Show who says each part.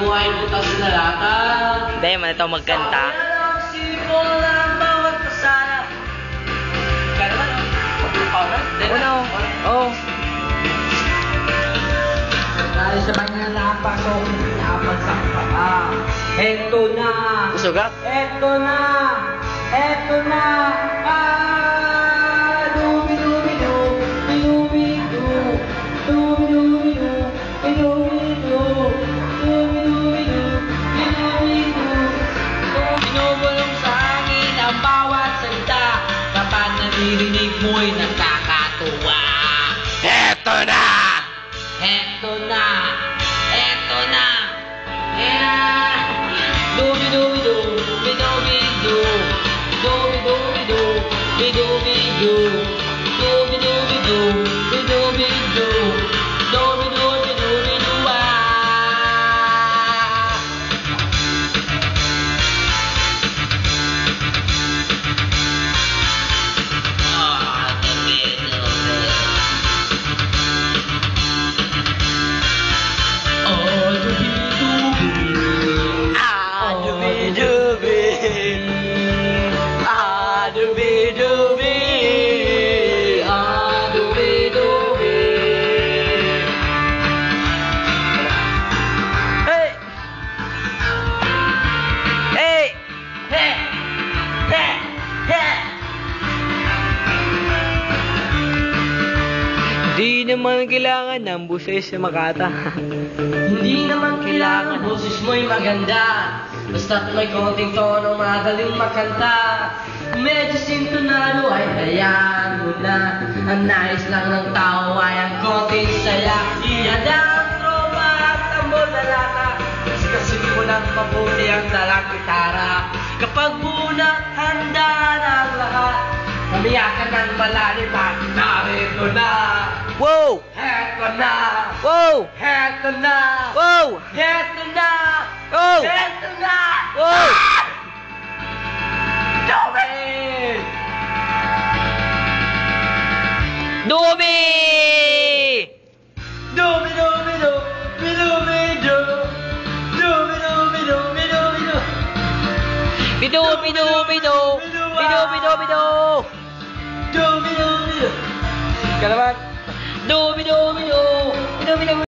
Speaker 1: buhay butas na lata.
Speaker 2: Hindi, man ito magkanta.
Speaker 1: Sa walang sipol ng bawat kasana. Kaya naman,
Speaker 2: Ano? Oh.
Speaker 1: dahil sa mga napasok, napasakpa ka. Eto na.
Speaker 2: Usugak?
Speaker 1: Eto na. Eto na. Dubi-dubi-du. Dubi-du. Dubi-dubi-du. Dubi-du. Dubi-dubi-du. Dubi-du. Binubulong sa hangin ang bawat salita. Kapag naririnig mo'y nakakatuwa.
Speaker 2: Eto na!
Speaker 1: Eto na! Eto na! Dubi-dubi-du, bidubi-du, dubi-dubi-du, bidubi-du, dubi-dubi-du, bidubi-du, dubi-dubi-du-bi-du-ah.
Speaker 2: Di naman kailangan ng buses sa Makata.
Speaker 1: Hindi naman kailangan boses mo'y maganda. Basta't may konting tono, magaling makanta. Medyo sintonado ay hayaan mo na. Ang nais lang ng tao ay ang konting saya. Ihanda ang tropa at tambol na lata. Kasi mo lang mabuti ang dalang gitara. Kapag buo na, handa na ang lahat. Umiyakan ng malalim at narito na.
Speaker 2: Wow!
Speaker 1: Heto na!
Speaker 2: Wow!
Speaker 1: Heto na!
Speaker 2: Wow!
Speaker 1: Heto na!
Speaker 2: Wow!
Speaker 1: Heto na!
Speaker 2: Wow!
Speaker 1: Dobe!
Speaker 2: Dubi!
Speaker 1: Dobe, dobe, do! Bidobe, do! Dobe, dobe, do! Bidobe, do!
Speaker 2: Bidu, bidu, bidu! Bidu, bidu, bidu!
Speaker 1: Dobe, dobe, do! Kalaman!
Speaker 2: Bidu, bidu, bidu! Bidu, bidu,